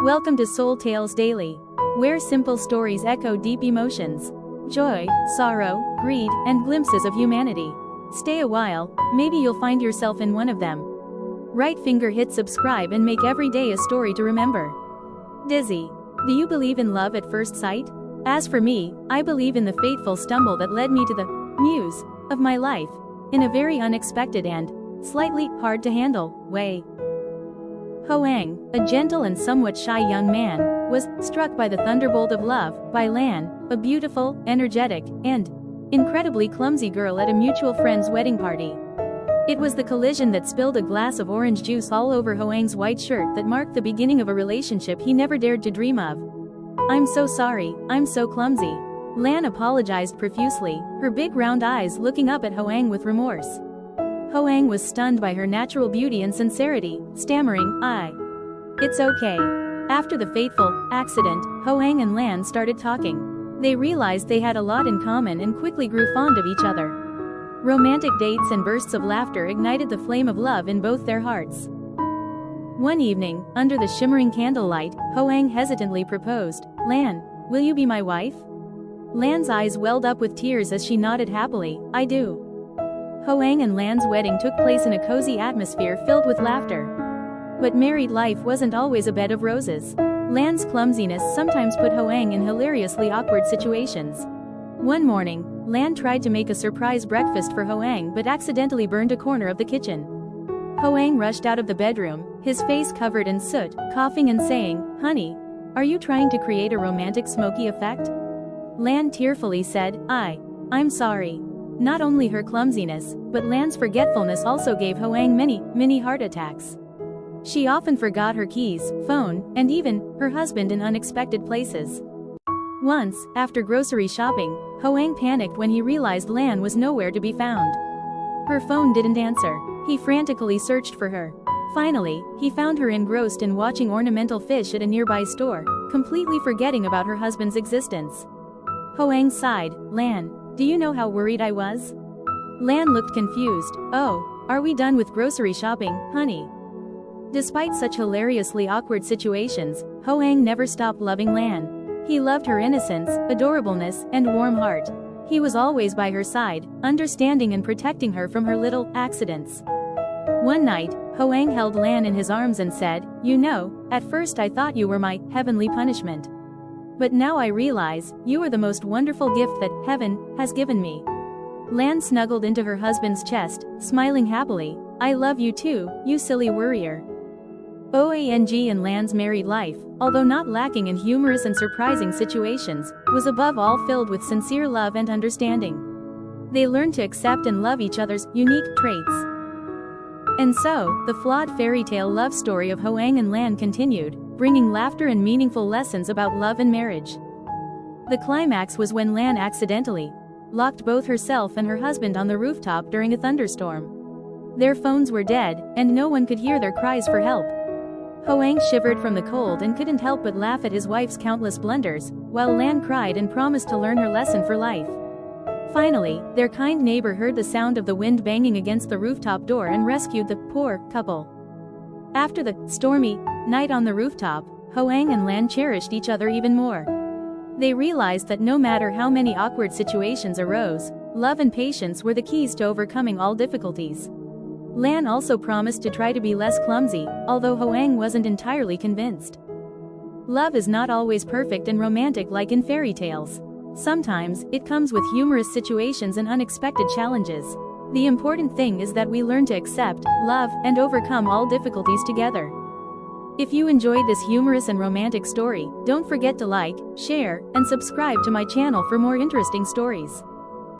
Welcome to Soul Tales Daily, where simple stories echo deep emotions, joy, sorrow, greed, and glimpses of humanity. Stay a while, maybe you'll find yourself in one of them. Right finger hit subscribe and make every day a story to remember. Dizzy. Do you believe in love at first sight? As for me, I believe in the fateful stumble that led me to the muse of my life, in a very unexpected and slightly hard to handle way. Hoang, a gentle and somewhat shy young man, was struck by the thunderbolt of love by Lan, a beautiful, energetic, and incredibly clumsy girl at a mutual friend's wedding party. It was the collision that spilled a glass of orange juice all over Hoang's white shirt that marked the beginning of a relationship he never dared to dream of. "I'm so sorry, I'm so clumsy." Lan apologized profusely, her big round eyes looking up at Hoang with remorse. Hoang was stunned by her natural beauty and sincerity, stammering, "It's okay." After the fateful accident, Hoang and Lan started talking. They realized they had a lot in common and quickly grew fond of each other. Romantic dates and bursts of laughter ignited the flame of love in both their hearts. One evening, under the shimmering candlelight, Hoang hesitantly proposed, "Lan, will you be my wife?" Lan's eyes welled up with tears as she nodded happily, "I do." Hoang and Lan's wedding took place in a cozy atmosphere filled with laughter. But married life wasn't always a bed of roses. Lan's clumsiness sometimes put Hoang in hilariously awkward situations. One morning, Lan tried to make a surprise breakfast for Hoang but accidentally burned a corner of the kitchen. Hoang rushed out of the bedroom, his face covered in soot, coughing and saying, "Honey, are you trying to create a romantic smoky effect?" Lan tearfully said, I'm sorry." Not only her clumsiness, but Lan's forgetfulness also gave Hoang many heart attacks. She often forgot her keys, phone, and even her husband in unexpected places. Once, after grocery shopping, Hoang panicked when he realized Lan was nowhere to be found. Her phone didn't answer. He frantically searched for her. Finally, he found her engrossed in watching ornamental fish at a nearby store, completely forgetting about her husband's existence. Hoang sighed, "Lan, do you know how worried I was?" Lan looked confused. "Oh, are we done with grocery shopping, honey?" Despite such hilariously awkward situations, Hoang never stopped loving Lan. He loved her innocence, adorableness, and warm heart. He was always by her side, understanding and protecting her from her little accidents. One night, Hoang held Lan in his arms and said, "You know, at first I thought you were my heavenly punishment. But now I realize, you are the most wonderful gift that heaven has given me." Lan snuggled into her husband's chest, smiling happily, "I love you too, you silly worrier." Hoang and Lan's married life, although not lacking in humorous and surprising situations, was above all filled with sincere love and understanding. They learned to accept and love each other's unique traits. And so, the flawed fairy tale love story of Hoang and Lan continued, bringing laughter and meaningful lessons about love and marriage. The climax was when Lan accidentally locked both herself and her husband on the rooftop during a thunderstorm. Their phones were dead, and no one could hear their cries for help. Hoang shivered from the cold and couldn't help but laugh at his wife's countless blunders, while Lan cried and promised to learn her lesson for life. Finally, their kind neighbor heard the sound of the wind banging against the rooftop door and rescued the poor couple. After the stormy night on the rooftop, Hoang and Lan cherished each other even more. They realized that no matter how many awkward situations arose, love and patience were the keys to overcoming all difficulties. Lan also promised to try to be less clumsy, although Hoang wasn't entirely convinced. Love is not always perfect and romantic like in fairy tales. Sometimes, it comes with humorous situations and unexpected challenges. The important thing is that we learn to accept, love, and overcome all difficulties together. If you enjoyed this humorous and romantic story, don't forget to like, share, and subscribe to my channel for more interesting stories.